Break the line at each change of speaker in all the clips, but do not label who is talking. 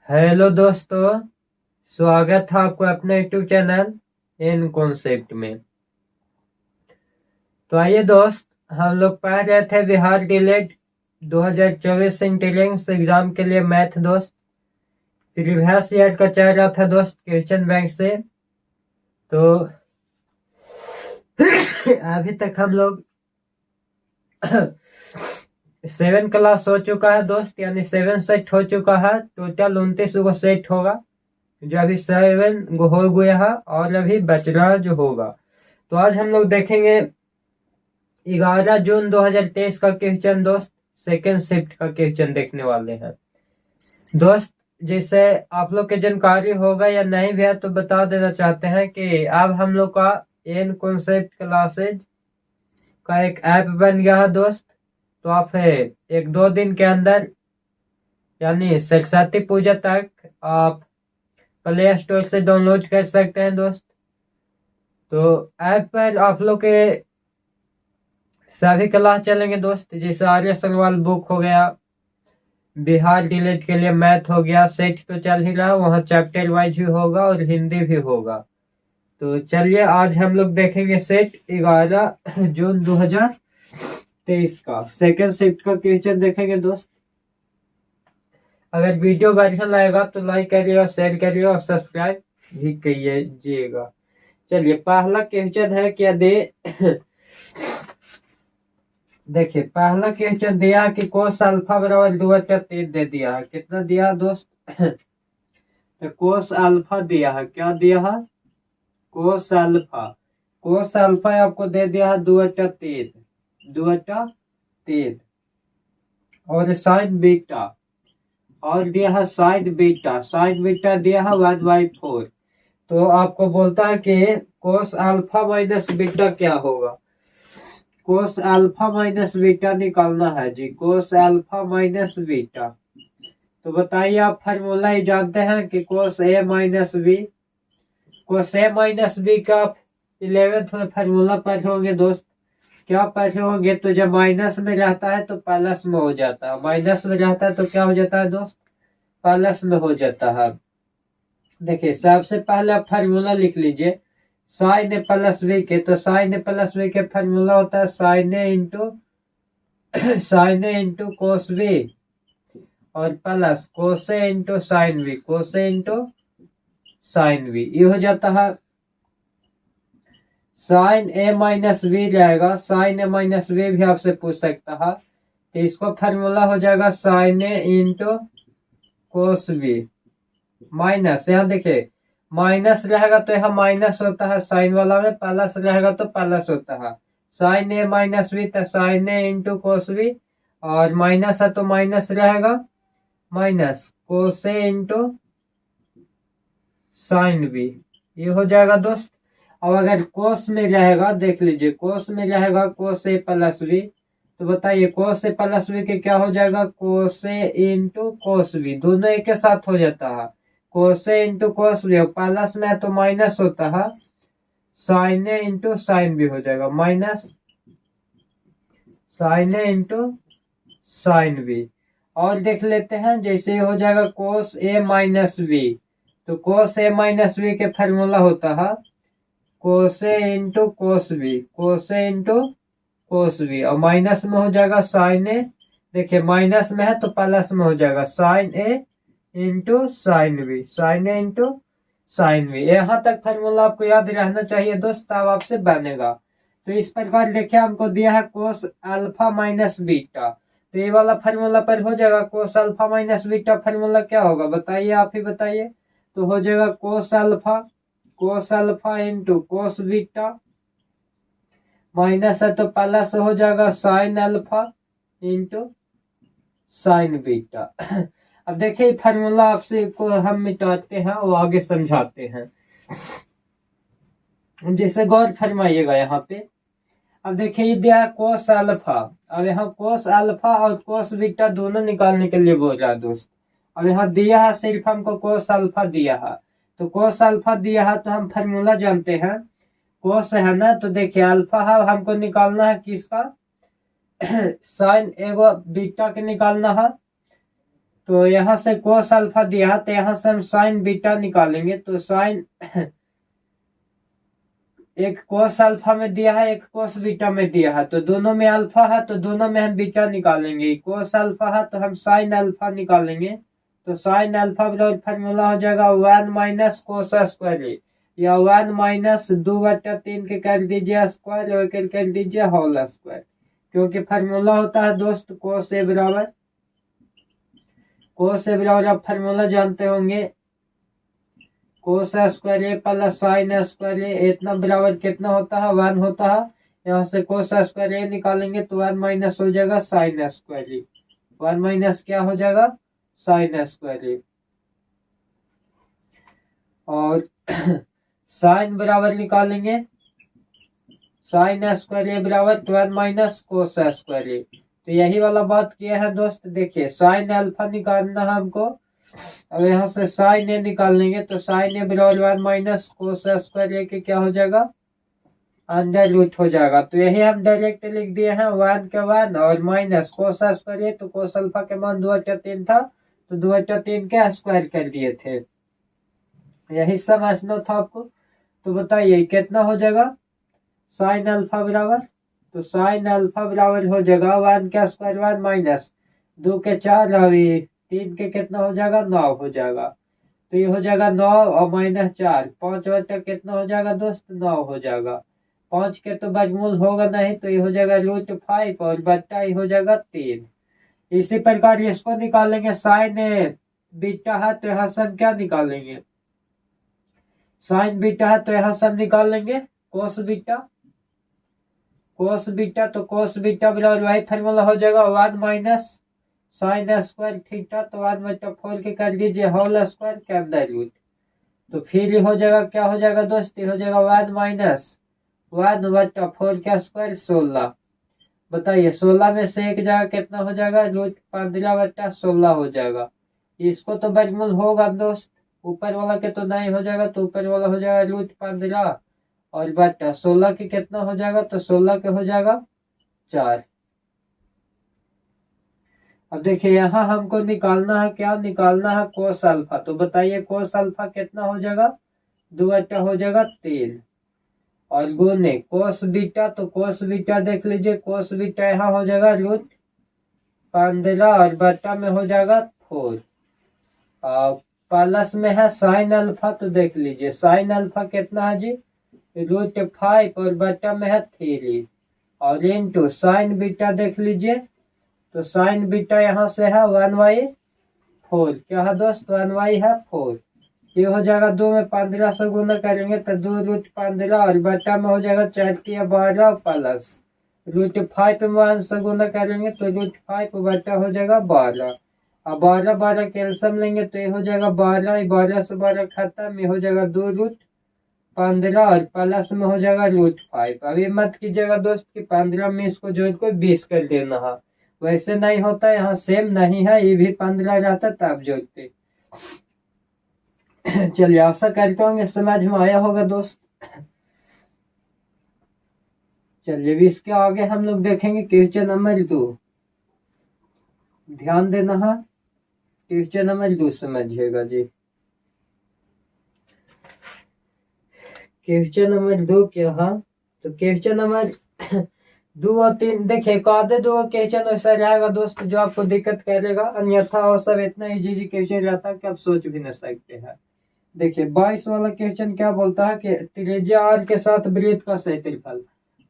Hello दोस्तों, स्वागत है आपको अपने यूट्यूब चैनल इन कॉन्सेप्ट में। तो आइए दोस्त, हम लोग पढ़ रहे थे बिहार डिलेट 2024 इंटेलिजेंस एग्जाम के लिए मैथ दोस्त। प्रीवियस ईयर का चल रहा था दोस्त क्वेश्चन बैंक से। तो अभी तक हम लोग 7 क्लास हो चुका है दोस्त, यानी 7 सेट हो चुका है। टोटल 29 गो सेट होगा, जो अभी 7 गो हो गया है और अभी बच रहा जो होगा। तो आज हम लोग देखेंगे 11 जून 2023 का क्वेश्चन दोस्त। सेकेंड शिफ्ट का क्वेश्चन देखने वाले हैं दोस्त। जैसे आप लोग की जानकारी होगा या नहीं भी है तो बता देना चाहते हैं कि अब हम लोग का एन कॉन्सेप्ट क्लासेज का एक ऐप बन गया है दोस्त। तो आप 1-2 दिन के अंदर यानी सरस्वती पूजा तक आप प्ले स्टोर से डाउनलोड कर सकते हैं दोस्त। तो ऐप पर आप लोग के सभी क्लास चलेंगे दोस्त, जैसे आर्य सगरवाल बुक हो गया, बिहार डिलेट के लिए मैथ हो गया, सेट तो चल ही रहा, वहाँ चैप्टर वाइज भी होगा और हिंदी भी होगा। तो चलिए आज हम लोग देखेंगे सेट 11 जून 2023 का सेकेंड शिफ्ट का क्वेश्चन देखेंगे दोस्त। अगर वीडियो बढ़िया लगेगा तो लाइक करिए, शेयर करिए और सब्सक्राइब भी कीजिएगा। चलिए पहला क्वेश्चन है क्या दे देखिए पहला क्वेश्चन दिया है कि कोस अल्फा बराबर 2/3 दे दिया है। कितना दिया है दोस्त? तो कोस अल्फा दिया है, क्या दिया है? Cos alpha. कोस अल्फा आपको दे दिया है 2/3 और साइन बीटा और दिया है साइन बीटा दिया है 1/4। तो आपको बोलता है कि कोस अल्फा माइनस बीटा क्या होगा। कोस अल्फा माइनस बीटा निकालना है जी, कोस अल्फा माइनस बीटा। तो बताइए, आप फार्मूला ही जानते हैं कि कोस ए माइनस बी। कोस ए माइनस बी का 11th में फार्मूला पढ़े होंगे दोस्त। क्या पढ़े होंगे? तो जब माइनस में रहता है तो प्लस में हो जाता है, माइनस में रहता है तो क्या हो जाता है दोस्त? प्लस में हो जाता है। देखिए सबसे पहले आप फार्मूला लिख लीजिए साइन ए प्लस बी के। तो साइन ए प्लस बी के फार्मूला होता है साइन ए इंटू कोस बी और प्लस कोसे इंटू साइन बी, कोसे इंटू साइन बी। ये हो जाता है साइन ए माइनस बी रहेगा। साइन ए माइनस बी भी आपसे पूछ सकता है, तो इसको फार्मूला हो जाएगा साइन ए इंटू कोस बी माइनस, यहाँ देखिए माइनस रहेगा तो यहाँ माइनस होता है, साइन वाला में प्लस रहेगा तो प्लस होता है। साइन ए माइनस बी तो साइन ए इंटू कोस बी और माइनस है तो माइनस रहेगा, माइनस कोसे इंटू साइन बी। ये हो जाएगा दोस्त। और अगर कोस में रहेगा, देख लीजिए कोस में रहेगा कोस ए प्लस बी, तो बताइए कोस ए प्लस बी के क्या हो जाएगा? कोसे इंटू कोस बी, दोनों एक के साथ हो जाता है। कोसे इंटू कोस बी प्लस में है तो माइनस होता है, साइन ए इंटू साइन बी हो जाएगा, माइनस साइन ए इंटू साइन बी। और देख लेते हैं, जैसे हो जाएगा कोस ए माइनस बी। तो कोस ए माइनस बी के फार्मूला होता है कोसे इंटू कोस बी, कोसे इंटू कोस बी और माइनस में हो जाएगा साइन ए। देखिए माइनस में है तो प्लस में हो जाएगा साइन ए इंटू साइन बी, साइन ए इंटू साइन बी। यहाँ तक फार्मूला आपको याद रहना चाहिए दोस्त, तब आपसे बनेगा। तो इस प्रकार देखिए हमको दिया है कोस अल्फा माइनस बीटा, तो ये वाला फार्मूला पर हो जाएगा cos alpha minus beta. Formula क्या होगा बताइए, आप ही बताइए। तो हो जाएगा cos alpha into cos beta, minus है तो प्लस हो जाएगा sine alpha into sine beta. अब देखिए फार्मूला आपसे को हम मिटाते हैं और आगे समझाते हैं, जैसे गौर फरमाइएगा यहाँ पे। अब देखिए ये दिया है कोस अल्फा, अब यहाँ कोस अल्फा और कोस बीटा दोनों निकालने के लिए बोल रहा है दोस्त। अब यहाँ दिया है सिर्फ हमको कोस अल्फा दिया है, तो कोस अल्फा दिया है तो हम फार्मूला जानते हैं कोस है ना। तो देखिए अल्फा है, हमको निकालना है किसका? साइन एगो बीटा के निकालना है। तो यहाँ से कोस अल्फा दिया तो यहाँ से हम साइन बीटा निकालेंगे। तो साइन एक कोस अल्फा में दिया है, एक कोस बीटा में दिया है, तो दोनों में अल्फा है तो दोनों में हम बीटा निकालेंगे। कोस अल्फा है तो हम साइन अल्फा निकालेंगे। तो साइन अल्फा बराबर फार्मूला हो जाएगा 1 माइनस कोस स्क्वायर, या 1 माइनस 2/3 के कर दीजिए स्क्वायर और कर दीजिए होल स्क्वायर, क्योंकि फार्मूला होता है दोस्त कोस ए बराबर आप फार्मूला जानते होंगे, कोस स्क्वायर ए प्लस साइन स्क्वायर ए, इतना बराबर कितना होता है 1 होता है। यहाँ से कोस स्क्वायर ए निकालेंगे तो 1 माइनस हो जाएगा साइन स्क्वायर ए, 1 माइनस क्या हो जाएगा साइन स्क्वायर ए। और साइन बराबर निकालेंगे साइन स्क्वायर ए बराबर 1 माइनस कोस स्क्वायर ए। तो यही वाला बात किया है दोस्त। देखिए साइन अल्फा निकालना है हमको, अब यहाँ से साइन ए निकाल लेंगे तो साइन ए बराबर 1 माइनस कोस स्क्वायर ए के क्या हो जाएगा अंडर रूट हो जाएगा। तो यही हम डायरेक्ट लिख दिए हैं 1 के 1 और माइनस कोस स्क्वायर ए, तो कोस अल्फा के मान 2/3 था तो 2/3 के स्क्वायर कर दिए थे। यही समझना था आपको। तो बताइए कितना हो जाएगा साइन अल्फा बराबर, तो साइन अल्फा बराबर हो जाएगा 1 का स्क्वायर 1 माइनस 2 के 4 अभी 3 के कितना हो जाएगा 9 हो जाएगा। तो ये हो जाएगा 9 और माइनस 4 5/, कितना हो जाएगा दोस्त 9 हो जाएगा। 5 के तो वर्गमूल होगा नहीं, तो ये हो जाएगा √5 और बट्टा ये हो जाएगा 3। इसी प्रकार इसको निकालेंगे साइन बीटा है तो यहाँ से हम क्या निकालेंगे साइन बीटा है तो यहाँ से हम निकाल लेंगे कोस बीटा। तो कोस बीटा बराबर वही फार्मूला हो जाएगा 1 माइनस साइन स्क्वायर थीटा, तो 1/4 के कर दीजिए होल स्क्वायर के अंदर रूट। तो फिर ये हो जाएगा क्या हो जाएगा दोस्त, ये हो जाएगा 1 माइनस 1/4 का स्क्वायर 16। बताइए 16 में से एक जगह कितना हो जाएगा √15/16 हो जाएगा। इसको तो वर्गमूल होगा दोस्त, ऊपर वाला के तो नहीं हो जाएगा, तो ऊपर वाला हो जाएगा √15 और बट्टा 16 के कितना हो जाएगा, तो 16 के हो जाएगा 4। अब देखिए यहाँ हमको निकालना है क्या, निकालना है कोस अल्फा। तो बताइए कोस अल्फा कितना हो जाएगा 2/, हो जाएगा 3 और गुने कोस बीटा, तो कोस बीटा देख लीजिए कोस बीटा यहाँ हो जाएगा √15 और बट्टा में हो जाएगा 4 और प्लस में है साइन अल्फा। तो देख लीजिए साइन अल्फा कितना है जी √5 और बट्टा में है 3 और इनटू साइन बीटा देख लीजिए, तो साइन बीटा यहाँ से है 1/4, क्या है दोस्त 1 है 4। ये हो जाएगा 2 में 15 से गुना करेंगे तो 2√15 और बट्टा में हो जाएगा 4 के 12 प्लस √5 में 1 से गुना करेंगे तो √5 बट्टा हो जाएगा 12 और 12 कैल्शियम लेंगे तो ये हो जाएगा 12 से 12 खत्म, ये हो जाएगा 2√15 और प्लस में हो जाएगा √5। अभी मत कीजिएगा दोस्त कि 15 में इसको जोड़ को 20 कर देना है, वैसे नहीं होता, यहाँ सेम नहीं है, ये भी 15 रहता तब जोड़ते। चलिए आशा करता हूँ समझ में आया होगा दोस्त। चलिए भी इसके आगे हम लोग देखेंगे क्वेश्चन नंबर 2। ध्यान देना है क्वेश्चन नंबर 2 समझिएगा जी। क्वेश्चन नंबर 2 क्या है, तो क्वेश्चन नंबर 2 और 3 देखिए आधे 2 क्वेश्चन ऐसा रहेगा दोस्त जो आपको दिक्कत करेगा, अन्यथा वो सब इतना इजी क्वेश्चन रहता है कि आप सोच भी नहीं सकते हैं। देखिए 22 वाला क्वेश्चन क्या बोलता है कि त्रिज्या r के साथ वृत्त का क्षेत्रफल।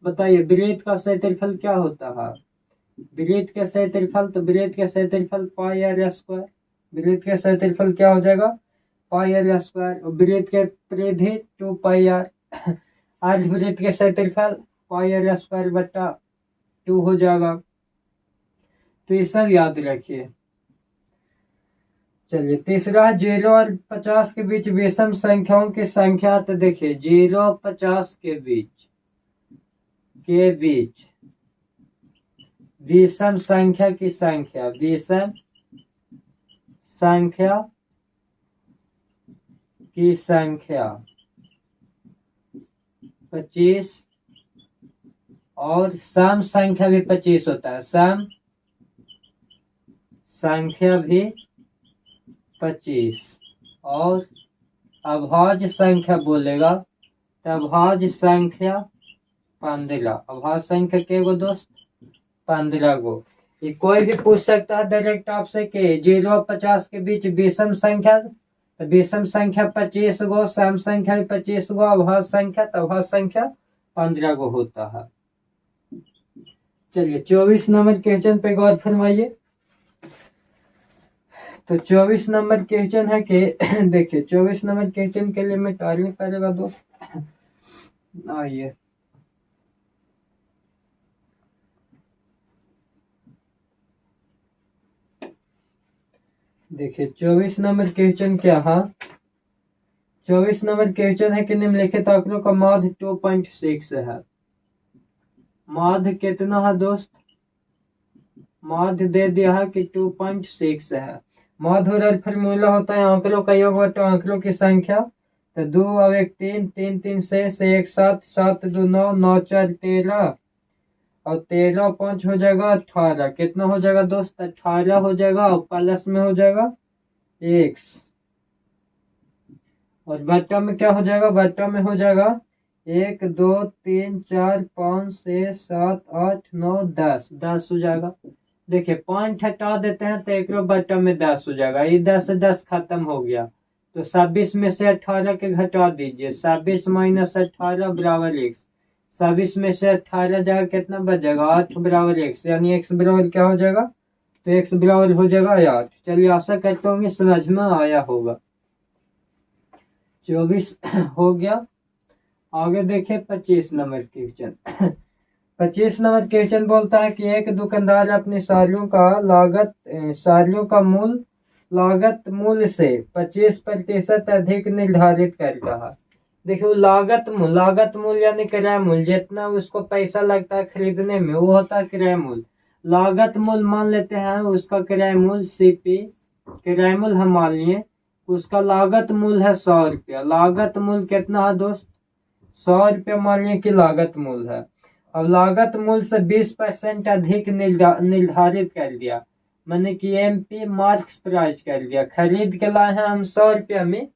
बताइए वृत्त का क्षेत्रफल क्या होता है, वृत्त के क्षेत्रफल, तो वृत्त के क्षेत्रफल πr², वृत्त के क्षेत्रफल क्या हो जाएगा πr², वृत्त के परिधि 2πr, अर्धवृत्त के क्षेत्रफल πr² बट्टा 2 हो जाएगा। तो ये सब याद रखिए। चलिए तीसरा 0 और 50 के बीच विषम संख्याओं की संख्या। तो देखिए 0 और 50 के बीच विषम संख्या की संख्या, विषम संख्या की संख्या 25 और सम संख्या भी 25 होता है, सम संख्या भी 25 और अभाज्य संख्या बोलेगा तो अभाज्य संख्या 15। अभाज्य संख्या के गो दोस्त 15 गो। ये कोई भी पूछ सकता है डायरेक्ट आपसे कि 0 और 50 के बीच विषम संख्या, तो विषम संख्या 25 गो, सम संख्या 25 गो, अभाज्य संख्या तो अभाज्य संख्या 15 गो होता है। चलिए 24 नंबर क्वेश्चन पे गौर फरमाइए। तो 24 नंबर क्वेश्चन है कि देखिए 24 नंबर क्वेश्चन के लिए मैं टालने पड़ेगा दोस्त। आइए देखिए 24 नंबर क्वेश्चन क्या है। 24 नंबर क्वेश्चन है कि निम्नलिखित आंकड़ों का माध्य 2.6 है। माध्य कितना है दोस्त? माध्य दे दिया है कि 2.6 है। माध्य और फॉर्मूला होता है आंकड़ों का योग बटा आंकड़ों की संख्या। तो 2 और 1 3, 3 3 6, 1 7, 7 2 9, 9 4 13 और 13 5 हो जाएगा 18। कितना हो जाएगा दोस्त? 18 हो जाएगा और प्लस में हो जाएगा x और बट्टा में क्या हो जाएगा? बट्टा में हो जाएगा 1 2 3 4 5 6 7 8 9 10, 10 हो जाएगा। देखिए पॉइंट हटा देते हैं तो एक बट्टा में 10 हो जाएगा। ये 10 से 10 खत्म हो गया तो 26 में से 18 के घटा दीजिए। 26 माइनस 18 बराबर x। 26 में से 18 जाएगा कितना बच जाएगा? 8 बराबर x, यानी x बराबर क्या हो जाएगा? तो x बराबर हो जाएगा 8। चलिए आशा करता हूँ समझ में आया होगा। 24 हो गया। आगे देखें 25 नंबर क्वेश्चन। 25 नंबर क्वेश्चन बोलता है कि एक दुकानदार अपनी साड़ियों का मूल लागत मूल्य से 25% अधिक निर्धारित कर रहा है। देखिए लागत मूल्य यानी किराया मूल्य, जितना उसको पैसा लगता है खरीदने में वो होता है किराया मूल्य। लागत मूल्य मान लेते हैं उसका किराया मूल्य CP, किराया मूल्य हम मान लिए उसका लागत मूल्य है 100 रुपया। लागत मूल्य कितना है दोस्त? 100 रुपया मान लिए कि लागत मूल्य है। अब लागत मूल्य से 20% अधिक निर्धारित कर दिया, मैंने कि MP मार्क्स प्राइस कर दिया। खरीद के लाए हैं हम 100 रुपया में,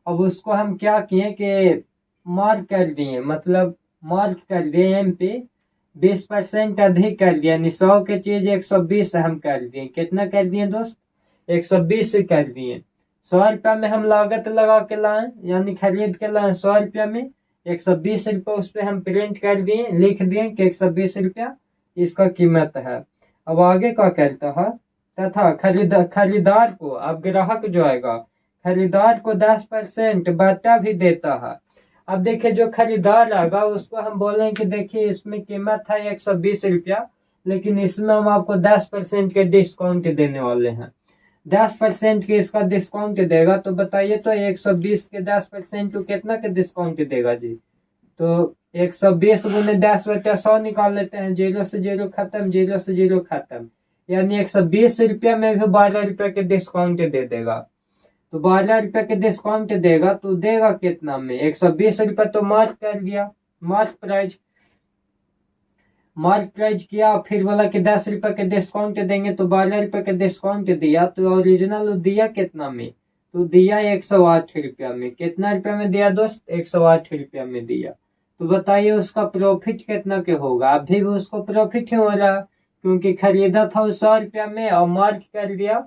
अब उसको हम क्या किए कि मार्क कर दिए, मतलब मार्क कर दिए MP 20% अधिक कर दिया, यानी 100 की चीज 120 हम कर दिए। कितना कर दिए दोस्त? 120 कर दिए। 100 रुपया में हम लागत लगा के लाए, यानी खरीद के लाए 100 रुपया में, 120 रुपया उस पर हम प्रिंट कर दिए, लिख दिए कि 120 रुपया इसका कीमत है। अब आगे क्या करता है? तथा खरीदार को, अब ग्राहक जो आएगा खरीदार को 10% बट्टा भी देता है। अब देखिए जो खरीदार आएगा उसको हम बोलेंगे कि देखिए इसमें कीमत है 120 रुपया, लेकिन इसमें हम आपको 10% के डिस्काउंट देने वाले हैं। 10% के इसका डिस्काउंट देगा तो बताइए तो 120 के 10% तो कितना के डिस्काउंट देगा जी? तो 120 गुने 10 बटा 100 निकाल लेते हैं। 0 से 0 खत्म, 0 से 0 खत्म, यानी 120 रुपया में भी 12 रुपया के डिस्काउंट दे देगा। तो 12 रुपया के डिस्काउंट देगा तो देगा कितना में? 120 रुपया तो मार्क कर दिया, मार्क प्राइस किया, फिर बोला कि 10 रुपए के डिस्काउंट देंगे तो 12 रुपए के डिस्काउंट दिया। तो ओरिजिनल दिया कितना में? तो दिया 108 रुपया में। कितना रुपया में दिया दोस्त? 108 रुपया में दिया। तो बताइए उसका प्रॉफिट कितना के होगा? अभी भी उसको प्रॉफिट ही हो रहा, क्योंकि खरीदा था 100 रुपया में और मार्क कर दिया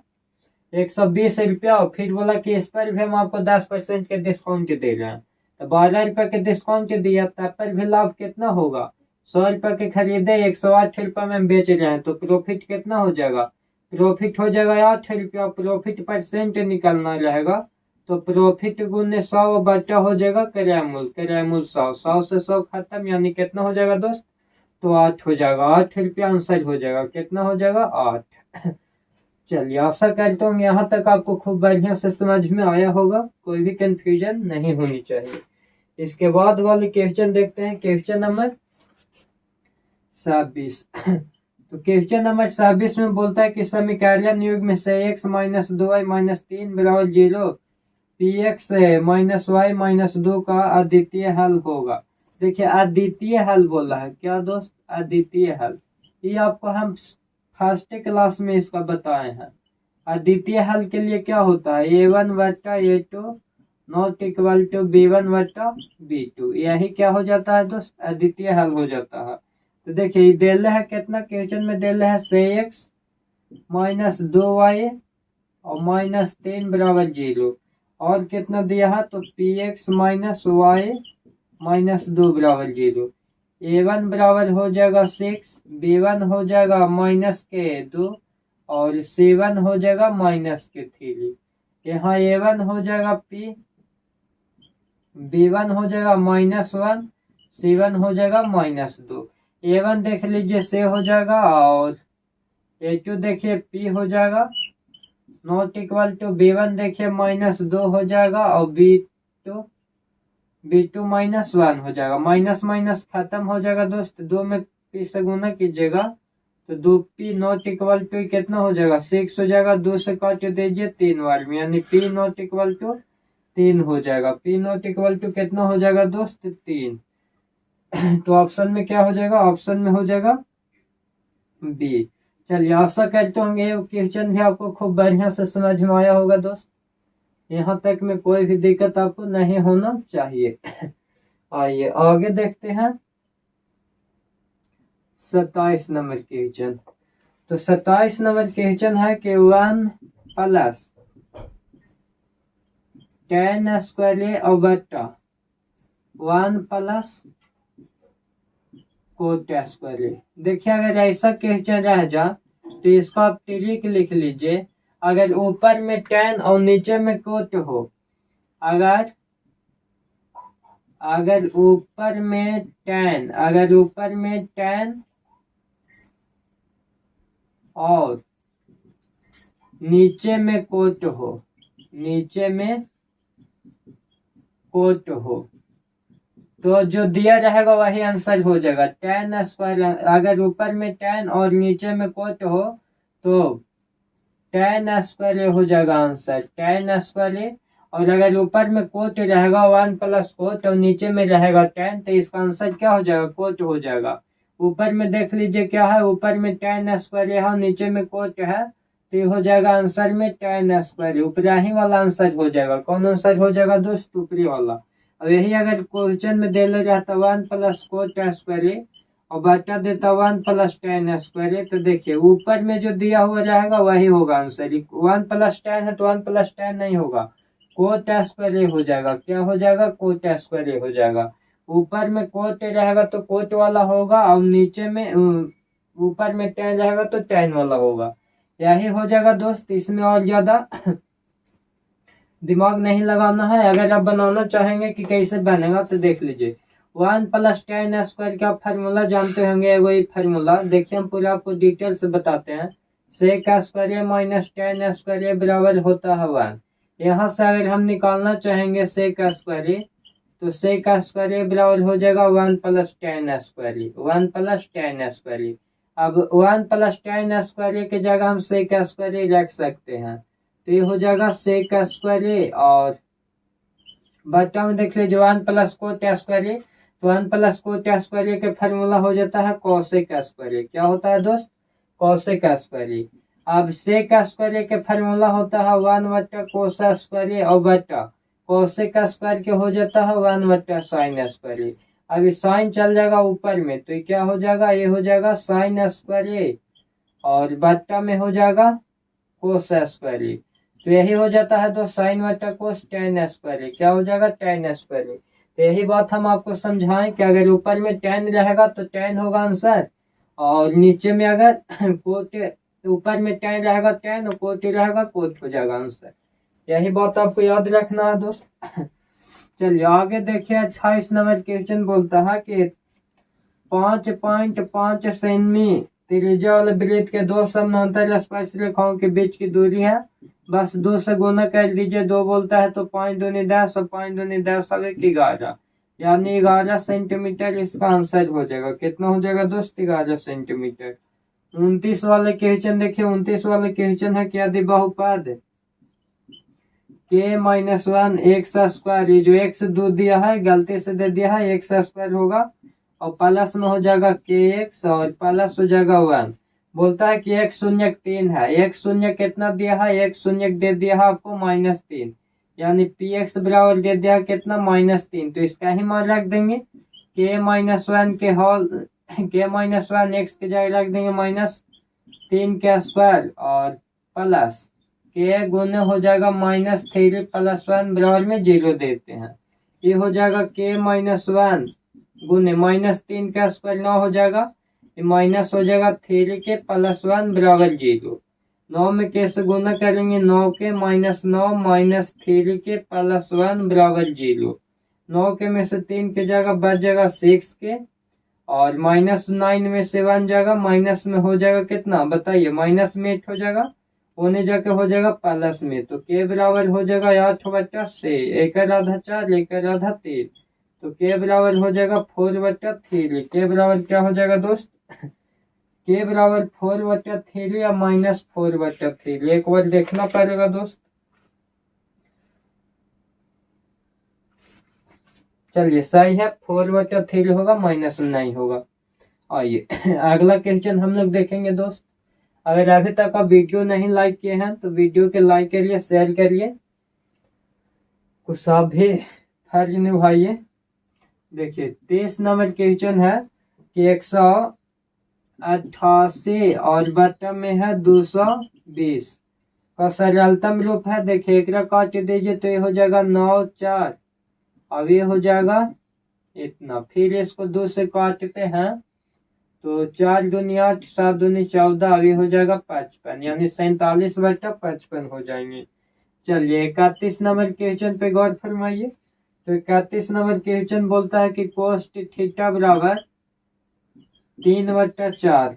120 रुपया, और फिर बोला कि इस पर भी हम आपको 10% के डिस्काउंट दे रहे हैं। तो 12 रुपए के डिस्काउंट दिया, तब पर भी लाभ कितना होगा? 100 रुपए के खरीदे 108 रुपये में बेच रहे हैं, तो प्रॉफिट कितना हो जाएगा? प्रॉफिट हो जाएगा 8 रुपया। प्रॉफिट परसेंट निकालना रहेगा, तो प्रॉफिट गुने 100 बटा हो जाएगा किराया मूल्य 100। 100 से 100 खत्म, यानी कितना हो जाएगा दोस्त? तो 8 हो जाएगा। 8 रुपया आंसर हो जाएगा। कितना हो जाएगा? 8। चलिए आशा करता हूँ यहाँ तक आपको खूब बढ़िया से समझ में आया होगा, कोई भी कंफ्यूजन नहीं होनी चाहिए। इसके बाद वाले क्वेश्चन देखते हैं, क्वेश्चन नंबर 26। तो क्वेश्चन नंबर 26 में बोलता है कि समीकरण युग में से x माइनस 2y माइनस 3 बराबर 0 px माइनस वाई माइनस 2 का अद्वितीय हल होगा। देखिए अद्वितीय हल बोला है क्या दोस्त? अद्वितीय हल, ये आपको हम फर्स्ट क्लास में इसका बताए हैं। अद्वितीय हल के लिए क्या होता है, A1 बटा A2 not equal to B1 बटा B2, यही क्या हो जाता है दोस्त, अद्वितीय हल हो जाता है। तो देखिए दिल है कितना, क्वेश्चन में दिल है 6x माइनस 2y और माइनस 3 बराबर 0, और कितना दिया है तो px माइनस y माइनस 2 बराबर 0। A1 बराबर हो जाएगा 6, B1 हो जाएगा माइनस के 2 और C1 हो जाएगा माइनस के 3। यहाँ A1 हो जाएगा P, B1 हो जाएगा -1, C1 हो जाएगा -2। A1 देख लीजिए से हो जाएगा और A2 देखिए P हो जाएगा नॉट इक्वल टू B1 देखिए -2 हो जाएगा और B2 -1 हो जाएगा। माइनस माइनस खत्म हो जाएगा दोस्त, 2 में P से गुना कीजिएगा तो 2P नॉट इक्वल टू कितना हो जाएगा 6 हो जाएगा, 2 से काट दीजिए 3 बार में, यानी P नॉट इक्वल टू 3 हो जाएगा। P नॉट इक्वल टू कितना हो जाएगा दोस्त 3। तो ऑप्शन में क्या हो जाएगा, ऑप्शन में हो जाएगा बी। चलिए आशा करते होंगे ये क्वेश्चन भी आपको खूब बढ़िया से समझ में आया होगा दोस्त, यहाँ तक में कोई भी दिक्कत आपको नहीं होना चाहिए। आइए आगे देखते हैं 27 नंबर क्वेश्चन। तो 27 नंबर क्वेश्चन है कि 1 प्लस tan स्क्वायर और बटा 1 प्लस कोट स्क्वायर। देखिए अगर ऐसा क्वेश्चन रह जा तो इसको आप ट्रिक लिख लीजिए, अगर ऊपर में tan और नीचे में कोट हो, अगर ऊपर में tan और नीचे में कोट हो तो जो दिया रहेगा वही आंसर हो जाएगा। tan स्क्वायर, अगर ऊपर में tan और नीचे में कोट हो तो tan स्क्वायर हो जाएगा आंसर, tan स्क्वायर। और अगर ऊपर में कोट रहेगा 1 प्लस कोट और नीचे में रहेगा tan, तो इसका आंसर क्या हो जाएगा, कोट हो जाएगा। ऊपर में देख लीजिए क्या है, ऊपर में tan स्क्वायर है और नीचे में कोट है, तो ये हो जाएगा आंसर में tan स्क्वायर, ऊपरी ही वाला आंसर हो जाएगा। कौन आंसर हो जाएगा दोस्त, ऊपरी वाला। और यही अगर क्वेश्चन में दे रहता 1 प्लस कोट स्क्वायर और बटा देता 1 प्लस tan स्क्वायर, तो देखिए ऊपर में जो दिया हुआ रहेगा वही होगा आंसर। 1 प्लस tan है तो 1 प्लस tan नहीं होगा, कोट स्क्वायर हो जाएगा। क्या हो जाएगा, कोट स्क्वायर हो जाएगा। ऊपर में कोट रहेगा तो कोट वाला होगा और नीचे में ऊपर में tan रहेगा तो tan वाला होगा। यही हो जाएगा दोस्त, इसमें और ज्यादा दिमाग नहीं लगाना है। अगर आप बनाना चाहेंगे कि कैसे बनेगा तो देख लीजिए 1 प्लस tan स्क्वायर का फार्मूला जानते होंगे, वही फार्मूला देखिए हम पूरा आपको डिटेल से बताते हैं। sec square minus tan square बराबर होता है 1। यहाँ से अगर हम निकालना चाहेंगे sec स्क्वायर तो sec स्क्वायर बराबर हो जाएगा 1 plus tan square, 1 plus tan square. अब 1 प्लस tan स्क्वायर की जगह हम sec स्क्वायर रख सकते हैं, तो ये हो जाएगा sec स्क्वायर। और बटा में देख लीजिए 1 प्लस कोट स्क्वायर, तो 1 प्लस कोट स्क्वायर के फार्मूला हो जाता है cosec स्क्वायर। क्या होता है दोस्त, cosec स्क्वायर। अब sec स्क्वायर के फार्मूला होता है 1 बटा cos स्क्वायर और बटा cosec स्क्वायर के हो जाता है 1 बटा sin स्क्वायर। अब साइन चल जाएगा ऊपर में तो क्या हो जाएगा, ये हो जाएगा sin स्क्वायर और बटा में हो जाएगा cos स्क्वायर। तो यही हो जाता है तो sin बटा cos tan स्क्वायर, क्या हो जाएगा tan स्क्वायर। तो यही बात हम आपको समझाएं कि अगर ऊपर में tan रहेगा तो tan होगा आंसर, और नीचे में अगर कोट, ऊपर में tan रहेगा tan और कोट रहेगा कोट हो जाएगा आंसर। यही बात आपको याद रखना है दोस्त। चलिए आगे देखिए 28 नंबर क्वेश्चन बोलता है कि 5.5 सेमी त्रिज्या वाले वृत्त के दो समानांतर स्पर्श रेखाओं के बीच की दूरी है, बस 2 से गुना कर दीजिए। 2 बोलता है तो 5 दूनी 10 और 5 दूनी 10 और 1 11, यानी 11 सेंटीमीटर इसका आंसर हो जाएगा। कितना हो जाएगा दोस्त, 11 सेंटीमीटर। 29 वाले क्वेश्चन देखिए, 29 वाले क्वेश्चन है कि यदि बहुपद k-1 एक्स स्क्वायर, ये जो एक्स दो दिया है गलती से दे दिया है, एक्स स्क्वायर होगा और प्लस में हो जाएगा kx और प्लस हो जाएगा 1। बोलता है कि 1 शून्य 3 है, 1 शून्य कितना दिया है, 1 शून्य दे दिया है आपको -3, यानी पी एक्स बराबर दे दिया कितना -3। तो इसका ही मान रख देंगे k-1 के होल k-1 एक्स की जगह रख देंगे -3 का स्क्वायर और प्लस के गुने हो जाएगा -3 + 1 बराबर में 0 देते हैं। ये हो जाएगा k-1 गुने -3 का स्क्वायर 9 हो जाएगा, ये माइनस हो जाएगा 3 के +1 बराबर 0। 9 में कैसे गुना करेंगे, 9 के -9 -3 के +1 बराबर 0। 9 के में से 3 के जगह बच जाएगा 6 के, और -9 में से 1 जाएगा, माइनस में हो जाएगा कितना बताइए, माइनस में 8 हो जाएगा, होने जाके हो जाएगा प्लस में। तो के बराबर हो जाएगा 8/6, 1/4 1/3, तो के बराबर हो जाएगा 4/3। के बराबर क्या हो जाएगा दोस्त, के बराबर 4/3 या -4/3, एक बार देखना पड़ेगा दोस्त। चलिए सही है, 4/3 होगा, -9 होगा। आइए अगला क्वेश्चन हम लोग देखेंगे दोस्त। अगर अभी तक आप वीडियो नहीं लाइक किए हैं तो वीडियो के लाइक करिए, शेयर करिए, कुछ आप भी फर्ज निभाइए। देखिए 23 नंबर क्वेश्चन है कि 188 और बट्टा में है 220 का सरलतम रूप है। देखिए एक काट दीजिए तो ये हो जाएगा 9 4, अब ये हो जाएगा इतना, फिर इसको 2 से काटते हैं तो 4 दूनी 8 7 दूनी 14, अब ये हो जाएगा 55, यानी 47/55 हो जाएंगे। चलिए 31 नंबर क्वेश्चन पे गौर फरमाइए। तो 31 नंबर क्वेश्चन बोलता है कि कोस्ट थीटा बराबर 3/4,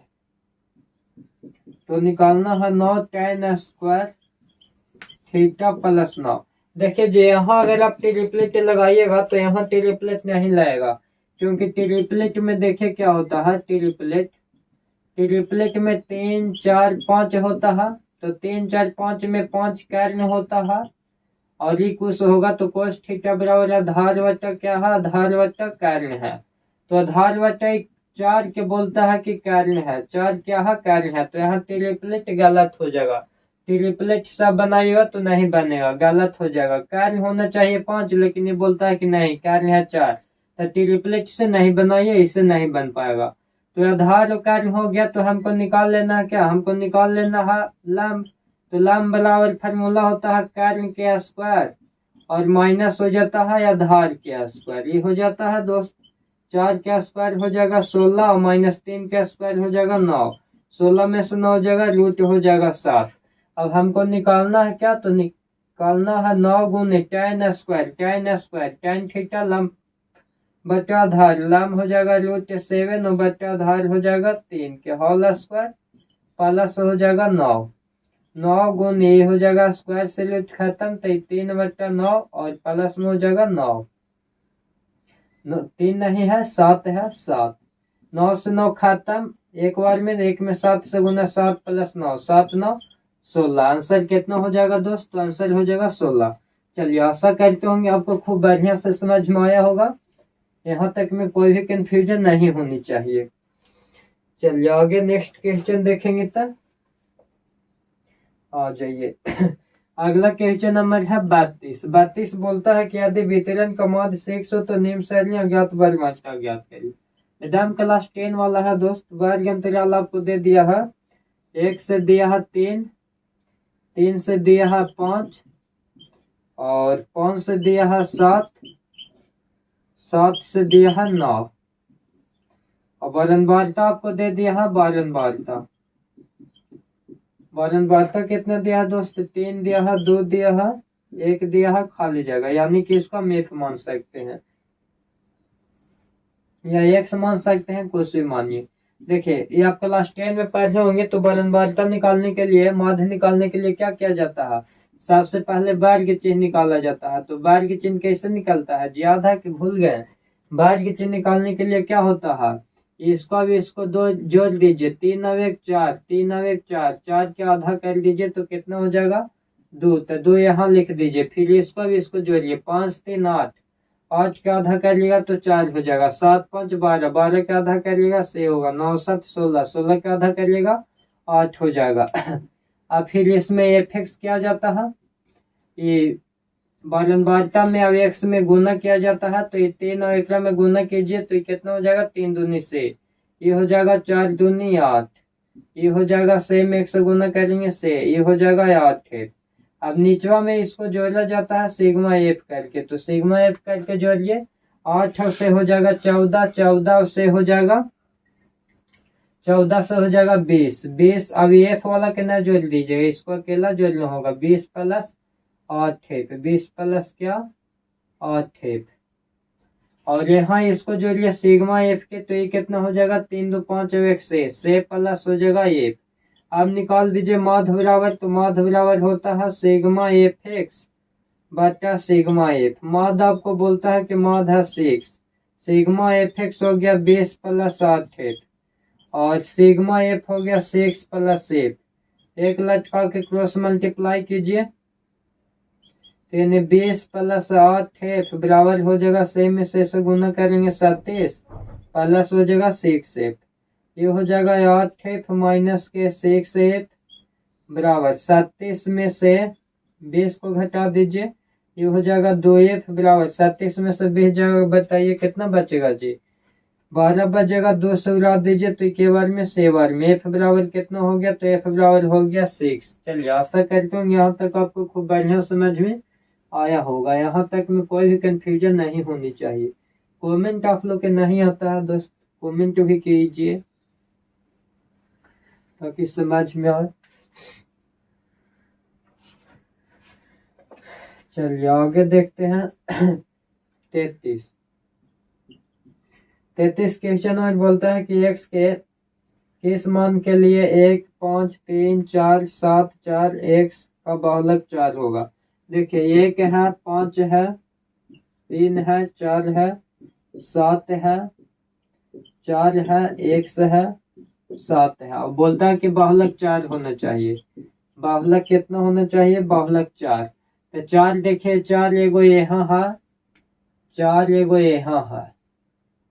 तो निकालना है 9 tan स्क्वायर थीटा + 9। देखिए जी यहाँ अगर आप ट्रिपलेट लगाइएगा तो यहाँ ट्रिपलेट नहीं लगेगा, क्योंकि ट्रिपलेट में देखिए क्या होता है, ट्रिपलेट में 3 4 5 होता है, तो 3 4 5 में 5 कर्ण होता है, और ये कुछ होगा तो कोस थीटा बराबर आधार बट्टा क्या है, आधार बट्टा कर्ण है। तो आधार बट्टा 4 के बोलता है कि कर्ण है, 4 क्या है, कर्ण है, तो यहाँ ट्रिपलेट गलत हो जाएगा। ट्रिपलेट सब बनाइएगा तो नहीं बनेगा, गलत हो जाएगा। कर्ण होना चाहिए 5, लेकिन ये बोलता है कि नहीं कर्ण है 4, तो ट्रिपलेट से नहीं बनाइए, इससे नहीं बन पाएगा। तो आधार कर्ण हो गया, तो हमको निकाल लेना है क्या, हमको निकाल लेना है लंब। तो लंब बराबर फार्मूला होता है कर्ण के स्क्वायर और माइनस हो जाता है आधार के स्क्वायर, ये हो जाता है दोस्त। 4 का स्क्वायर हो जाएगा 16 और -3 का स्क्वायर हो जाएगा 9, 16 में से 9 जाएगा, रूट हो जाएगा 7। अब हमको निकालना है क्या, तो निकालना है 9 गुने tan स्क्वायर, tan थीटा लंब बटा आधार, लंब हो जाएगा √7 और बटा आधार हो जाएगा 3 के होल स्क्वायर, प्लस हो जाएगा 9 गुने ये हो जाएगा स्क्वायर से रूट खत्म, तो 3/9 और प्लस में हो जाएगा 9, 3 नहीं है 7 है, 7 9 से 9 खत्म, एक बार में 1 में 7 से गुना 7 + 9 7 9 16। आंसर कितना हो जाएगा दोस्त, तो आंसर हो जाएगा 16। चलिए आशा करते होंगे आपको खूब बढ़िया से समझ में आया होगा, यहाँ तक में कोई भी कंफ्यूजन नहीं होनी चाहिए। चलिए आगे नेक्स्ट क्वेश्चन देखेंगे, तब आ जाइए अगला क्वेश्चन नंबर है 32 बोलता है कि यदि वितरण का माध्य 6 हो तो निम्न श्रेणी अज्ञात वर्ग मात्रा ज्ञात करिए। मैडम क्लास 10 वाला है दोस्त। वर्ग अंतराल आपको दे दिया है, 1 से दिया है 3, 3 से दिया है 5, और 5 से दिया है 7, 7 से दिया है 9, और बारंबारता आपको दे दिया है बारंबारता कितना दिया है दोस्त, 3 दिया है, 2 दिया है, 1 दिया है खाली जगह, यानी कि इसका मेथ मान सकते हैं या x मान सकते हैं, कुछ भी मानिए। देखिए ये आप क्लास 10 में पढ़े होंगे, तो बारंबारता निकालने के लिए, माध्य निकालने के लिए क्या किया जाता है, सबसे पहले वर्ग चिन्ह निकाला जाता है। तो वर्ग चिन्ह कैसे निकलता है, याद है कि भूल गए। वर्ग चिन्ह निकालने के लिए क्या होता है, इसको भी इसको 2 जोड़ दीजिए, 3 और 1 4, 3 और 1 4, 4 के आधा कर दीजिए तो कितना हो जाएगा 2, तो 2 यहाँ लिख दीजिए, फिर इसको भी इसको जोड़िए, 5 3 8, 8 का आधा करिएगा तो 4 हो जाएगा, 7 5 12, 12 का आधा करिएगा 6 होगा, 9 7 16, 16 का आधा करिएगा 8 हो जाएगा। अब फिर इसमें एफ एक्स क्या जाता है, ये बारंबारता में अब एक्स में गुना किया जाता है, तो ये 3 और 1 में गुना कीजिए तो ये कितना हो जाएगा, 3 दूनी से, ये हो जाएगा 4 दूनी 8, ये हो जाएगा सेम 1 से गुना करेंगे से, ये हो जाएगा 8 है। अब निचवा में इसको जोड़ा जाता है सिग्मा एफ करके, तो सिग्मा एफ करके जोड़िए, 8 से हो जाएगा 14, 14 से हो जाएगा 14 से हो जाएगा 20, 20 अब एफ वाला कितना जोड़ दीजिएगा, इसको अकेला जोड़ना होगा, 20 प्लस 8 है, 20 प्लस क्या 8 है। और यहाँ इसको जोड़िए सिग्मा एफ के, तो ये कितना हो जाएगा, 3 2 5 1 से प्लस हो जाएगा एफ। अब निकाल दीजिए माध्य बराबर, तो माध्य बराबर होता है सिग्मा एफ एक्स बटा सिग्मा एफ। माध्य आपको बोलता है कि माध्य है 6, सिग्मा एफ एक्स हो गया 20 प्लस 8 है, और सिग्मा एफ हो गया 6 प्लस एफ, एक लटका के क्रॉस मल्टीप्लाई कीजिए, तो यानी 20 प्लस 8 एफ बराबर हो जाएगा, सेम में से गुना करेंगे 37 प्लस हो जाएगा 6 एफ, ये हो जाएगा 8 एफ माइनस के 6 एफ बराबर 37 में से 20 को घटा दीजिए, ये हो जाएगा 2 एफ बराबर 37 में से 20 जाएगा, बताइए कितना बचेगा जी, 12 बचेगा, 2 से उड़ा दीजिए तो के बार में से बार में एफ बराबर कितना हो गया, तो एफ बराबर हो गया 6। चलिए आशा करता हूँ यहाँ तक आपको खूब बढ़िया समझ में आया होगा, यहाँ तक में कोई भी कंफ्यूजन नहीं होनी चाहिए। कमेंट आप लोग के नहीं आता है दोस्त, कमेंट भी कीजिए ताकि समझ में आए। चलिए आगे देखते हैं। 33 क्वेश्चन और बोलता है कि एक्स के किस मान के लिए 1 5 3 4 7 4 एक्स का बहुलक 4 होगा। देखिए 1 है, 5 है, 3 है, 4 है, 7 है, 4 है, एक्स है, 7 है, और बोलता है कि बहुलक 4 होना चाहिए। बहुलक कितना होना चाहिए, बहुलक 4। तो 4 देखिए, 4 एगो यहाँ है, 4 एगो यहाँ है,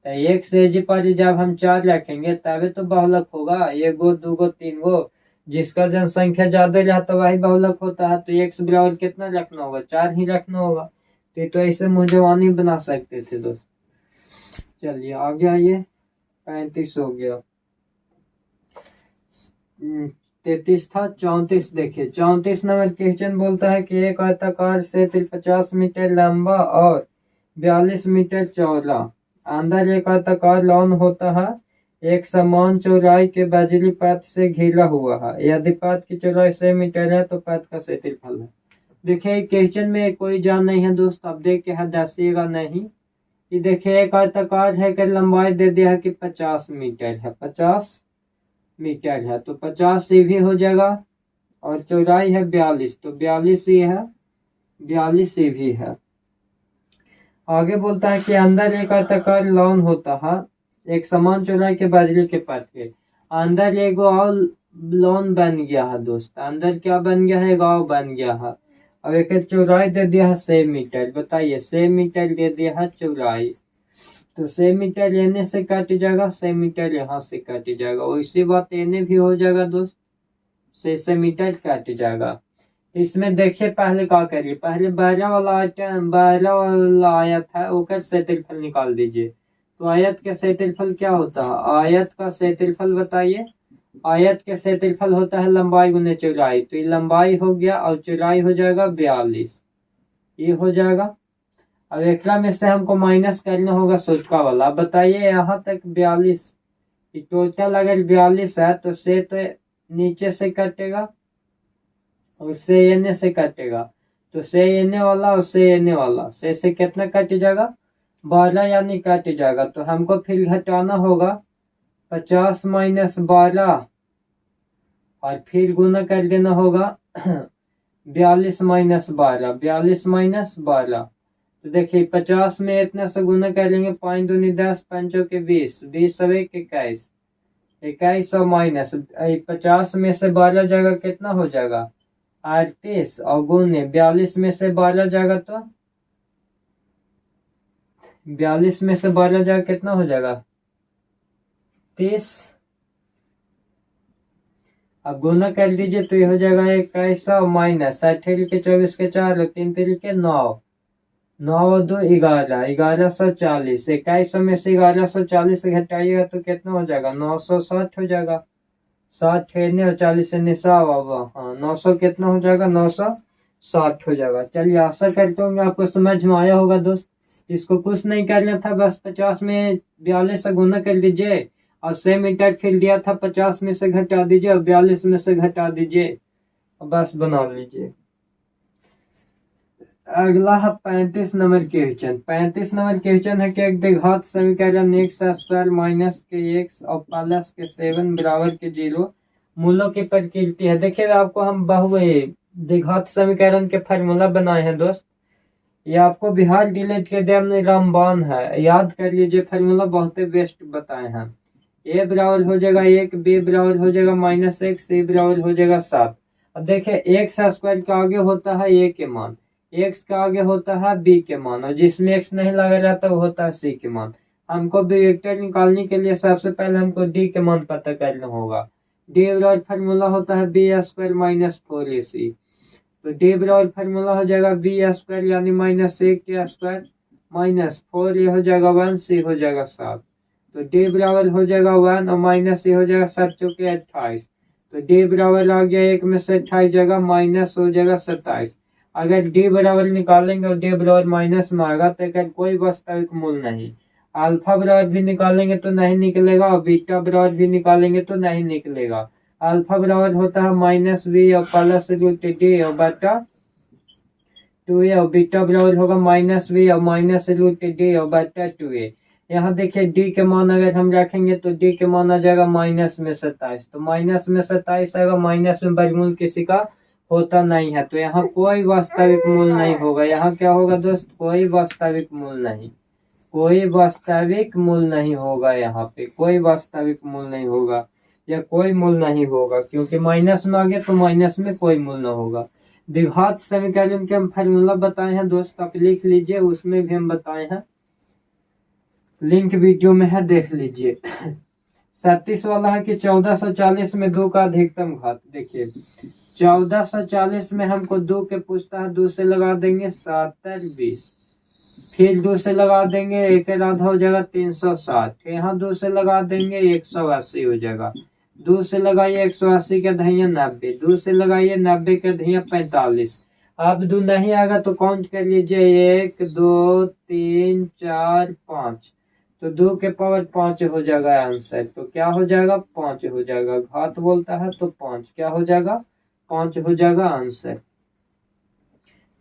तो एक से जी पर जब हम 4 रखेंगे तभी तो बहुलक होगा, 1 गो 2 गो 3 गो, जिसका जनसंख्या ज्यादा रहता है वही बहुलक होता है। तो एक्स बराबर कितना रखना होगा, 4 ही रखना होगा। तो ऐसे मुझे बना सकते थे दोस्त। चलिए आगे आइए, 35 हो गया, 33 था, 34 देखिए। 34 नंबर क्वेश्चन बोलता है कि एक आयताकार क्षेत्र 50 मीटर लंबा और 42 मीटर चौड़ा, अंदर एक आयताकार लॉन होता है, एक समान चौड़ाई के बजरी पथ से घिरा हुआ है, यदि पथ की चौड़ाई 100 मीटर है तो पथ का क्षेत्रफल है। देखिए क्वेश्चन में कोई जान नहीं है दोस्त, अब देख के हदासिएगा नहीं। ये देखिए एक आयताकार है कि लंबाई दे दिया है कि 50 मीटर है, 50 मीटर है, तो 50 से भी हो जाएगा, और चौड़ाई है 42, तो 42 ही है, 42 से भी है। आगे बोलता है कि अंदर एक आयताकार लॉन होता है, एक समान चौड़ाई के बाजरी के पथ के अंदर एक और लॉन बन गया है दोस्त, अंदर क्या बन गया है, गाँव बन गया है। अब एक चौड़ाई दे दिया है 100 मीटर, बताइए 100 मीटर दे दिया है चौड़ाई, तो 100 मीटर एने से कट जाएगा, 100 मीटर यहाँ से कट जाएगा, वैसी बात एने भी हो जाएगा दोस्त, 100 मीटर कट जाएगा। इसमें देखिए पहले क्या करिए, पहले 12 वाला आइटम, 12 वाला आयत है उसका क्षेत्रफल निकाल दीजिए। तो आयत का क्षेत्रफल क्या होता है, आयत का क्षेत्रफल बताइए, आयत का क्षेत्रफल होता है लंबाई गुने चौड़ाई, तो ये लंबाई हो गया और चौड़ाई हो जाएगा 42, ये हो जाएगा। अब एक में से हमको माइनस करना होगा सूचका वाला, बताइए यहाँ तक 42, टोटल अगर 42 है तो से तो नीचे से कटेगा और से एने से कटेगा, तो से एने वाला और से एने वाला से कितना कट जाएगा, 12 यानी कट जाएगा। तो हमको फिर घटाना होगा 50 माइनस 12 और फिर गुना कर देना होगा 42 माइनस 12, 42 माइनस 12। तो देखिए 50 में इतना से गुना करेंगे, 5 दूनी 10, 5 के 20, 20 सब 21, 21 और माइनस 50 में से 12 जाएगा कितना हो जाएगा 38, और गुने 42 में से 12 जाएगा तो 42 में से 12 जाएगा कितना हो जाएगा 30। अब गुना कर दीजिए तो ये हो जाएगा 2100 माइनस 60 के 24 के 4 और 3 के 9, 9 और 2 11, 1140। 2100 में से 1140 घटाइएगा तो कितना हो जाएगा, 960 हो जाएगा। 60 है और 40 से 900, हाँ 900 कितना हो जाएगा, 960 हो जाएगा। चलिए आशा करता हूँ आपको समझ में आया होगा दोस्त। इसको कुछ नहीं करना था, बस 50 में 42 से गुना कर दीजिए और सेम इंटरफेल दिया था, 50 में से घटा दीजिए और 42 में से घटा दीजिए, बस बना लीजिए। अगला है 35 नंबर क्वेश्चन। 35 नंबर क्वेश्चन है कि एक द्विघात समीकरण एक्स स्क्वायर माइनस के एक्स और प्लस के 7 बराबर के 0 मूलों की प्रकृति है। देखिए आपको हम द्विघात समीकरण के फार्मूला बनाए हैं दोस्त। ये आपको बिहार डिलीट के दिया रामबान है, याद कर लीजिए, फार्मूला बहुत ही बेस्ट बताए हैं। ए बराबर हो जाएगा 1, बी बराबर हो जाएगा -1, सी बराबर हो जाएगा 7। अब देखिए एक्स स्क्वायर का आगे होता है ए के मान, एक्स का आगे होता है बी के मान, और जिसमें एक्स नहीं लगा रहता वो होता है सी के मान। हमको बी वेक्टर निकालने के लिए सबसे पहले हमको डी के मान पता करना होगा। डी बराबर फार्मूला होता है बी स्क्वायर माइनस 4ac। तो डी बराबर फार्मूला हो जाएगा बी स्क्वायर यानी -1 के स्क्वायर माइनस 4, ये हो जाएगा 1, सी हो जाएगा 7। तो डी बराबर हो जाएगा 1 और माइनस ये हो जाएगा 7 चौके 28। तो डी बराबर आ गया 1 में से 28 जगह माइनस हो जाएगा 27। अगर डी बराबर निकालेंगे और डी बराबर माइनस में आएगा तो अगर कोई वास्तविक मूल नहीं। अल्फा बराबर भी निकालेंगे तो नहीं निकलेगा और बीटा बराबर भी निकालेंगे तो नहीं निकलेगा। अल्फा बराबर होता है -v और प्लस √d और बटा 2a, और बीटा बराबर होगा -v और -√d और बटा 2a। यहाँ देखिए डी के मान अगर हम रखेंगे तो डी के मान आ जाएगा माइनस में 27। तो माइनस में 27 आएगा, माइनस में वर्गमूल किसी का होता नहीं है, तो यहाँ कोई वास्तविक मूल नहीं होगा। यहाँ क्या होगा दोस्त, कोई वास्तविक मूल नहीं, कोई वास्तविक मूल नहीं होगा। यहाँ पे कोई वास्तविक मूल नहीं होगा या कोई मूल नहीं होगा, क्योंकि माइनस में आ गया तो माइनस में कोई मूल ना होगा। द्विघात समीकरण के हम फार्मूला बताए हैं दोस्त, आप लिख लीजिए, उसमें भी हम बताए हैं, लिंक वीडियो में है, देख लीजिए। 37 वाला है कि 1440 में 2 का अधिकतम घात। देखिए 1440 में हमको 2 के पूछता है, 2 से लगा देंगे 7 और 20, फिर 2 से लगा देंगे 1 आधा हो जाएगा 360, यहाँ 2 से लगा देंगे 180 हो जाएगा। 2 से लगाइए 180 के दहिया 90, 2 से लगाइए 90 के दहिया 45। अब 2 नहीं आएगा तो काउंट कर लीजिए 1 2 3 4 5, तो 2 के पावर 5 हो जाएगा आंसर। तो क्या हो जाएगा, 5 हो जाएगा। घात बोलता है तो 5 क्या हो जाएगा, 5 हो जाएगा आंसर।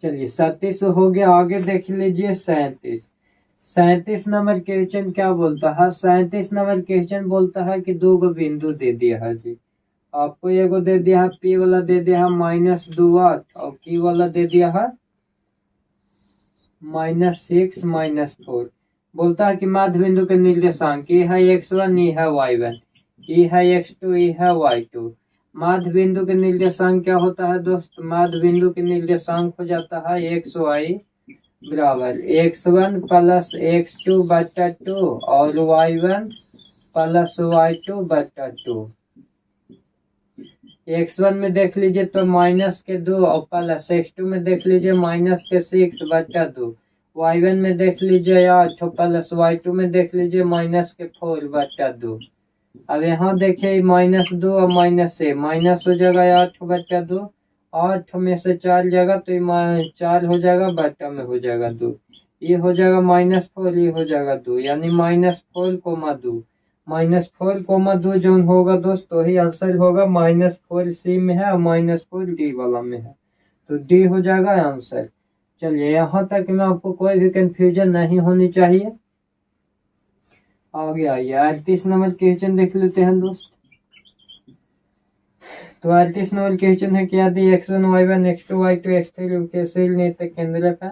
चलिए 37 हो गया, आगे देख लीजिए 37। 37 नंबर क्वेश्चन क्या बोलता है, 37 नंबर क्वेश्चन बोलता है कि 2 गो बिंदु दे दिया है जी। आपको एगो दे दिया है P वाला दे दिया है -2 और Q वाला दे दिया है -6 -4। बोलता है कि मध्य बिंदु के निर्देशांक ये है x1, ये है y1, ये है x2, ये है y2। मध्य बिंदु के निर्देशांक क्या होता है दोस्त, मध्य बिंदु के निर्देशांक हो जाता है xy बराबर x1 प्लस x2 बटा 2 और y1 प्लस y2 बटा 2। x1 में देख लीजिए तो -2 और प्लस x2 में देख लीजिए -6 बटा 2, y1 में देख लीजिए 8 प्लस y2 में देख लीजिए -4 बटा 2। अब यहाँ देखिए -2 और -6 माइनस हो जाएगा 8 बटा 2, 8 में से 4 जाएगा तो 4 हो जाएगा, बटा में हो जाएगा 2, ये हो जाएगा -4, ये हो जाएगा 2, यानी -4, 2 जो होगा दोस्त वही आंसर होगा। -4C में है और -4D वाला में है, तो डी हो जाएगा आंसर। चलिए यहाँ तक में आपको कोई भी कंफ्यूजन नहीं होनी चाहिए। आगे आइए 38 नंबर क्वेश्चन देख लेते हैं दोस्त। तो 38 नंबर क्वेश्चन है कि यदि x1 y1 x2 y2 x3 के शील केंद्रक है,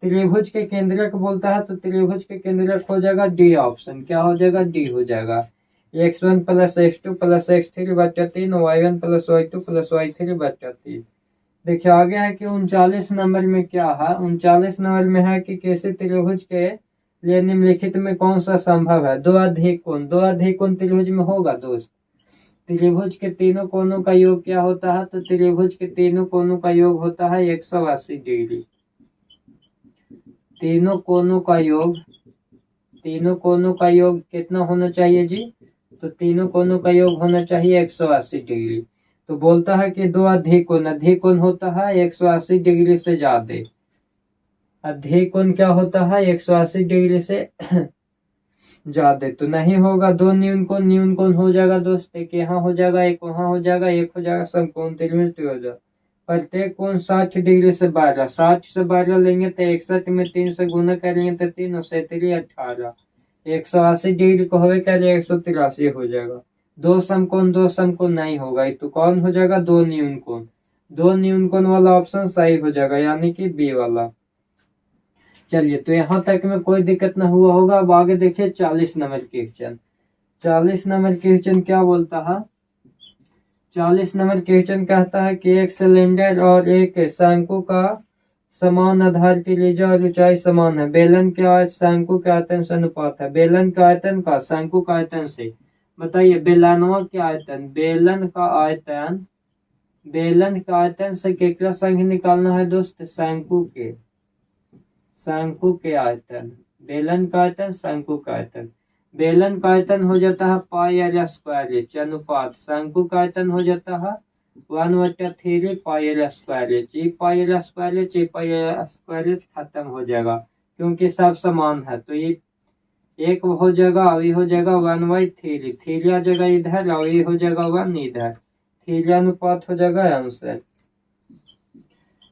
त्रिभुज के केंद्रक बोलता है, तो त्रिभुज के केंद्रक हो जाएगा डी ऑप्शन। क्या हो जाएगा, डी हो जाएगा। x1 plus x2 plus x3 बटा 3, y1 plus y2 plus y3 बटा 3। देखिए आगे है कि 39 नंबर में क्या है, 39 नंबर में है कि किसी त्रिभुज के लिए निम्नलिखित में कौन सा संभव है, दो अधिक कोण त्रिभुज में होगा दोस्त। त्रिभुज के तीनों कोनों का योग क्या होता है? तो त्रिभुज के तीनों कोनों का योग होता है 180 डिग्री। तीनों कोनों का योग, तीनों कोनों का योग कितना होना चाहिए जी? तो तीनों कोनों का योग होना चाहिए 180 डिग्री। तो बोलता है कि दो अधिकोण, अधिकोण होता है 180 डिग्री से ज्यादा। अधिकोण क्या होता है? 180 डिग्री से ज्यादा। तो नहीं होगा। दो न्यूनकोण, न्यूनकोण हो जाएगा दोस्त, एक यहाँ हो जाएगा, एक वहां हो जाएगा, एक हो जाएगा समकोण त्रिभुज त्रिभुज। प्रत्येक कोण 60 डिग्री से 12, 60 से 12 लेंगे तो 61 में 3 से गुना करेंगे तो 3 और 18, 180 डिग्री को होवे क्या? 183 हो जाएगा। दो समकोण, दो समकोण नहीं होगा, तो कौन हो जाएगा? दो न्यूनकोण। दो न्यूनकोण वाला ऑप्शन सही हो जाएगा, यानी कि बी वाला। चलिए, तो यहाँ तक में कोई दिक्कत ना हुआ होगा। अब आगे देखिए 40 नंबर क्वेश्चन। 40 नंबर क्वेश्चन क्या बोलता है? 40 नंबर क्वेश्चन कहता है कि एक सिलेंडर और एक शंकु का समान आधार की त्रिज्या और ऊंचाई समान है। बेलन के आयतन शंकु के आयतन से अनुपात है। बेलन के आयतन का शंकु के आयतन से। बताइए, बेलनवा के आयतन, बेलन का आयतन, बेलन के आयतन से केकरा संग निकालना है दोस्त? शंकु के, शंकु के आयतन। बेलन का आयतन, शंकु का आयतन। बेलन का आयतन हो जाता है पाई आर स्क्वायर एच अनुपात। शंकु का आयतन हो जाता है 1/3 पाई आर स्क्वायर एच। ये पाई आर स्क्वायर एच, ये पाई आर स्क्वायर एच खत्म हो जाएगा क्योंकि सब समान है। तो ये एक हो जाएगा और ये हो जाएगा 1/3। थ्री आ जाएगा इधर और ये हो जाएगा 1 इधर। थ्री अनुपात हो जाएगा आंसर।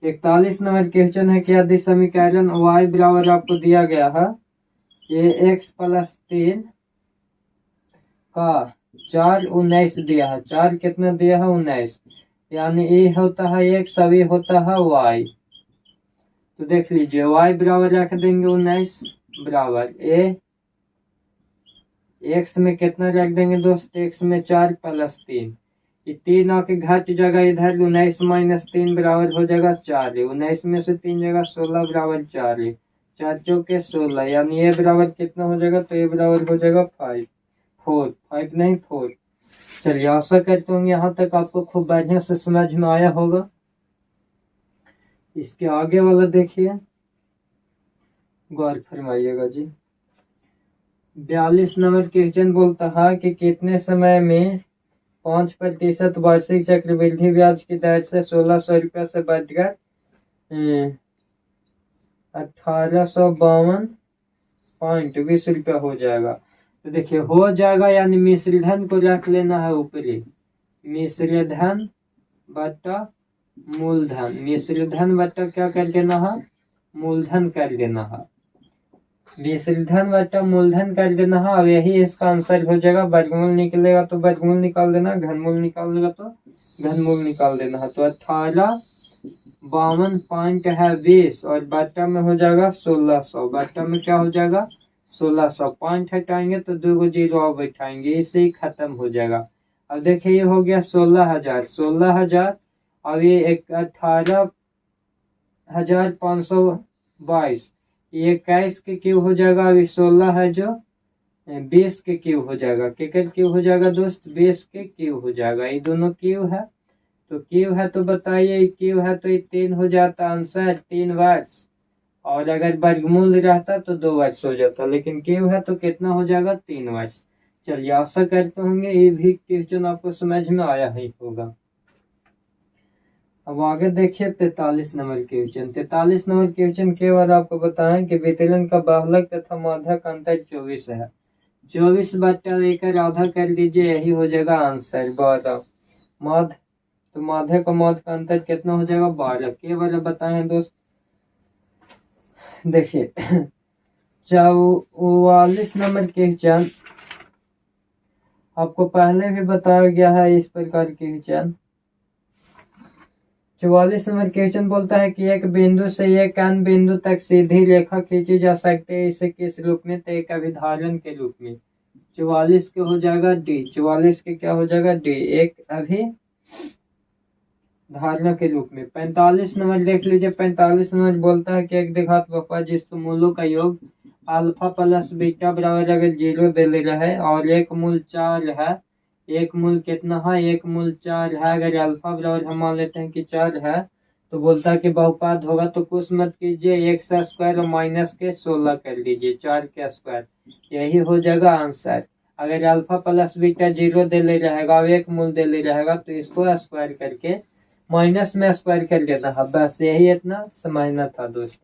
41 नंबर क्वेश्चन है कि यदि समीकरण y बराबर आपको दिया गया है, ये x + 3 का 4 19 दिया है। 4 कितना दिया है? 19, यानी ये होता है x, अभी होता है y। तो देख लीजिए, y बराबर रख देंगे 19 बराबर a, x में कितना रख देंगे दोस्त? x में 4 + 3, ये 3 आके घट जाएगा इधर। 19 - 3 बराबर हो जाएगा 4। 19 में से 3 जाएगा 16 बराबर 4। 4 चौके 16, यानी ये बराबर कितना हो जाएगा? तो ये बराबर हो जाएगा 5, 5 नहीं 4। चलिए, आशा करता हूँ यहाँ तक आपको खूब बढ़िया से समझ में आया होगा। इसके आगे वाला देखिए, गौर फरमाइएगा जी। 42 नंबर क्वेश्चन बोलता है कि कितने समय में 5% वार्षिक चक्रवृद्धि ब्याज की दर से 1600 रुपया से बढ़कर 1852.20 रुपया हो जाएगा। तो देखिए, हो जाएगा यानी मिश्र धन को रख लेना है ऊपरी। मिश्र धन बटा मूलधन। मिश्र धन बटा क्या कर देना है? मूलधन कर देना है। मिश्र धन बटा मूलधन कर देना है। अब यही इसका आंसर हो जाएगा। वर्गमूल निकलेगा तो वर्गमूल निकाल देना, घनमूल निकालेगा तो घनमूल निकाल देना है। तो 1852.20 और बटा में हो जाएगा 1600। बटा में क्या हो जाएगा? 1600। पॉइंट हटाएंगे तो 2 जीरो और बैठाएंगे, इससे ही खत्म हो जाएगा। अब देखिए, ये हो गया 16,000, 16,000। अब ये 18,522, ये 21 के क्यू हो जाएगा। अभी 16 है जो 20 के क्यू हो जाएगा। कितना क्यू हो जाएगा दोस्त? 20 के क्यू हो जाएगा। ये दोनों क्यू है, तो क्यू है तो बताइए, क्यू है तो ये 3 हो जाता आंसर, 3 वर्ष। और अगर वर्गमूल रहता तो 2 वर्ष हो जाता, लेकिन क्यू है तो कितना हो जाएगा? 3 वर्ष। चलिए, आशा करते होंगे ये भी क्वेश्चन आपको समझ में आया ही होगा। अब आगे देखिए 43 नंबर क्वेश्चन। 43 नंबर क्वेश्चन के बाद आपको बताएं कि वितरण का बाहुलक तथा माध्यक अंतर 24 है। 24 बटा लेकर आधा कर दीजिए, यही हो जाएगा आंसर 12। माध्य, तो माध्यक और माध्य का अंतर कितना हो जाएगा? 12। के बारे बताए दोस्त। देखिए 44 नंबर क्वेश्चन आपको पहले भी बताया गया है इस प्रकार के क्वेश्चन। 44 नंबर क्वेश्चन बोलता है कि एक बिंदु से एक अन्य बिंदु तक सीधी रेखा खींची जा सकती है, इसे किस रूप में? तो एक अभिधारण के रूप में। 44 के हो जाएगा डी। 44 के क्या हो जाएगा? डी, एक अभिधारण के रूप में। 45 नंबर देख लीजिए। 45 नंबर बोलता है कि एक द्विघात बहुपद जिसके मूलों का योग अल्फा + बीटा बराबर अगर 0 दे ले रहा है और एक मूल 4 है, एक मूल कितना है, एक मूल 4 है। अगर अल्फा बराबर हम मान लेते हैं कि 4 है, तो बोलता है कि बहुपाद होगा तो कुछ मत कीजिए, 1 का स्क्वायर और माइनस के 16 कर लीजिए, 4 का स्क्वायर, यही हो जाएगा आंसर। अगर अल्फा प्लस बीटा 0 दे ले रहेगा और एक मूल दे ले रहेगा तो इसको स्क्वायर करके माइनस में स्क्वायर कर देना है, बस यही इतना समझना था दोस्त।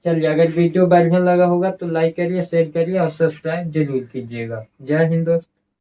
चलिए, अगर वीडियो बढ़िया लगा होगा तो लाइक करिए, शेयर करिए और सब्सक्राइब जरूर कीजिएगा। जय हिंद दोस्त।